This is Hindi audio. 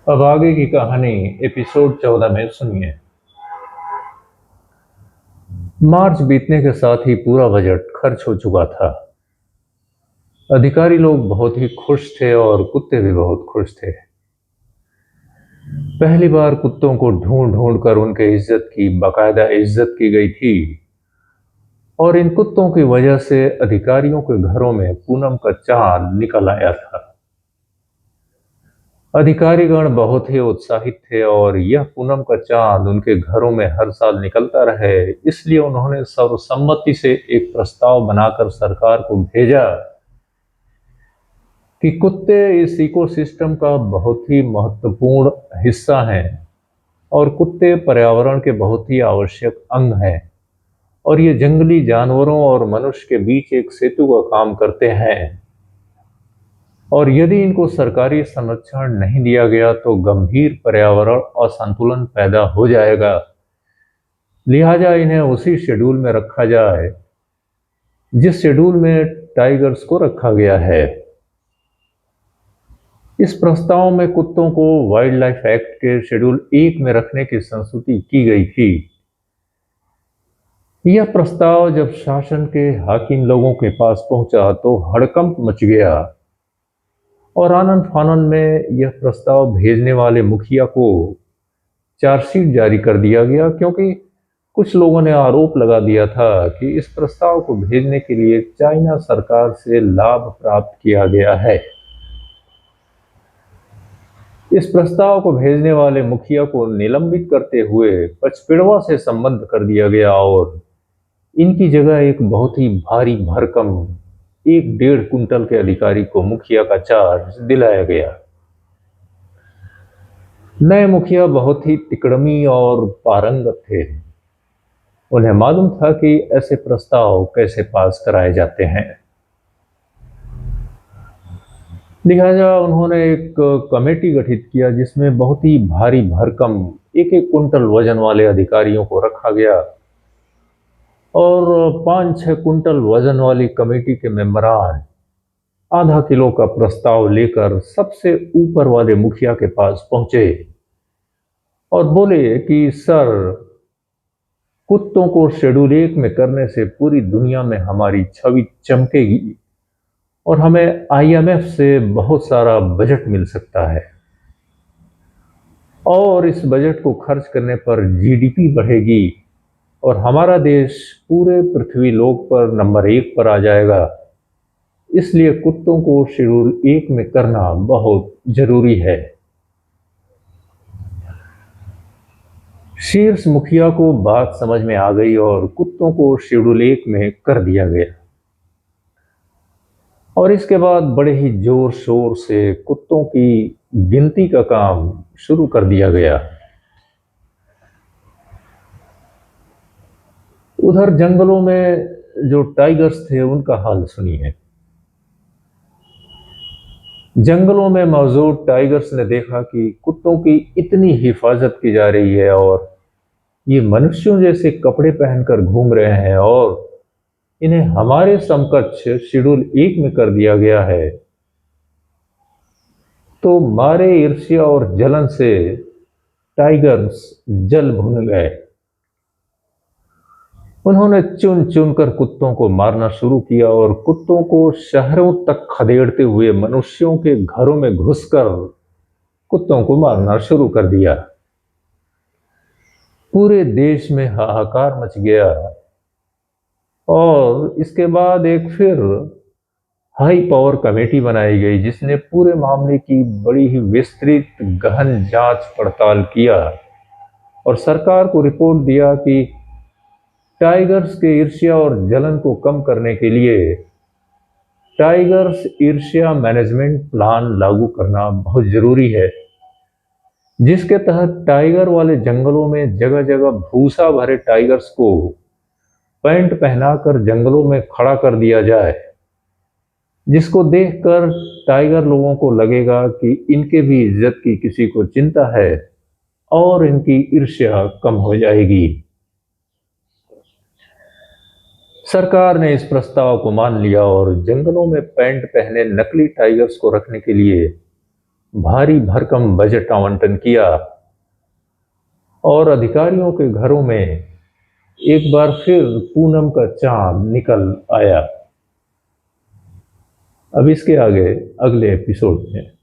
अब आगे की कहानी एपिसोड 14 में सुनिए। मार्च बीतने के साथ ही पूरा बजट खर्च हो चुका था। अधिकारी लोग बहुत ही खुश थे और कुत्ते भी बहुत खुश थे। पहली बार कुत्तों को ढूंढ ढूंढ कर उनके इज्जत की बाकायदा इज्जत की गई थी और इन कुत्तों की वजह से अधिकारियों के घरों में पूनम का चांद निकल आया था। अधिकारीगण बहुत ही उत्साहित थे और यह पूनम का चांद उनके घरों में हर साल निकलता रहे, इसलिए उन्होंने सर्वसम्मति से एक प्रस्ताव बनाकर सरकार को भेजा कि कुत्ते इस इकोसिस्टम का बहुत ही महत्वपूर्ण हिस्सा हैं और कुत्ते पर्यावरण के बहुत ही आवश्यक अंग हैं और ये जंगली जानवरों और मनुष्य के बीच एक सेतु का काम करते हैं और यदि इनको सरकारी संरक्षण नहीं दिया गया तो गंभीर पर्यावरण असंतुलन पैदा हो जाएगा। लिहाजा इन्हें उसी शेड्यूल में रखा जाए जिस शेड्यूल में टाइगर्स को रखा गया है। इस प्रस्ताव में कुत्तों को वाइल्ड लाइफ एक्ट के शेड्यूल 1 में रखने की संस्तुति की गई थी। यह प्रस्ताव जब शासन के हाकिम लोगों के पास पहुंचा तो हड़कंप मच गया और आनंद फानन में यह प्रस्ताव भेजने वाले मुखिया को चार्जशीट जारी कर दिया गया, क्योंकि कुछ लोगों ने आरोप लगा दिया था कि इस प्रस्ताव को भेजने के लिए चाइना सरकार से लाभ प्राप्त किया गया है। इस प्रस्ताव को भेजने वाले मुखिया को निलंबित करते हुए पचपेड़वा से संबद्ध कर दिया गया और इनकी जगह एक बहुत ही भारी भरकम 1.5 कुंटल के अधिकारी को मुखिया का चार्ज दिलाया गया। नए मुखिया बहुत ही तिकड़मी और पारंगत थे। उन्हें मालूम था कि ऐसे प्रस्ताव कैसे पास कराए जाते हैं। लिहाजा उन्होंने एक कमेटी गठित किया जिसमें बहुत ही भारी भरकम 1-1 कुंटल वजन वाले अधिकारियों को रखा गया और 5-6 कुंटल वजन वाली कमेटी के मेंबरान आधा किलो का प्रस्ताव लेकर सबसे ऊपर वाले मुखिया के पास पहुंचे और बोले कि सर, कुत्तों को शेड्यूल 1 में करने से पूरी दुनिया में हमारी छवि चमकेगी और हमें आईएमएफ से बहुत सारा बजट मिल सकता है और इस बजट को खर्च करने पर जीडीपी बढ़ेगी और हमारा देश पूरे पृथ्वी लोक पर नंबर 1 पर आ जाएगा। इसलिए कुत्तों को शेड्यूल 1 में करना बहुत जरूरी है। शीर्ष मुखिया को बात समझ में आ गई और कुत्तों को शेड्यूल 1 में कर दिया गया और इसके बाद बड़े ही जोर शोर से कुत्तों की गिनती का काम शुरू कर दिया गया। उधर जंगलों में जो टाइगर्स थे उनका हाल सुनिए। जंगलों में मौजूद टाइगर्स ने देखा कि कुत्तों की इतनी हिफाजत की जा रही है और ये मनुष्यों जैसे कपड़े पहनकर घूम रहे हैं और इन्हें हमारे समकक्ष शेड्यूल 1 में कर दिया गया है, तो मारे ईर्ष्या और जलन से टाइगर्स जल भुन गए। उन्होंने चुन चुनकर कुत्तों को मारना शुरू किया और कुत्तों को शहरों तक खदेड़ते हुए मनुष्यों के घरों में घुसकर कुत्तों को मारना शुरू कर दिया। पूरे देश में हाहाकार मच गया और इसके बाद एक फिर हाई पावर कमेटी बनाई गई जिसने पूरे मामले की बड़ी ही विस्तृत गहन जांच पड़ताल किया और सरकार को रिपोर्ट दिया कि टाइगर्स के ईर्ष्या और जलन को कम करने के लिए टाइगर्स ईर्ष्या मैनेजमेंट प्लान लागू करना बहुत जरूरी है, जिसके तहत टाइगर वाले जंगलों में जगह जगह भूसा भरे टाइगर्स को पैंट पहनाकर जंगलों में खड़ा कर दिया जाए, जिसको देखकर टाइगर लोगों को लगेगा कि इनके भी इज्जत की किसी को चिंता है और इनकी ईर्ष्या कम हो जाएगी। सरकार ने इस प्रस्ताव को मान लिया और जंगलों में पैंट पहने नकली टाइगर्स को रखने के लिए भारी भरकम बजट आवंटन किया और अधिकारियों के घरों में एक बार फिर पूनम का चांद निकल आया। अब इसके आगे अगले एपिसोड में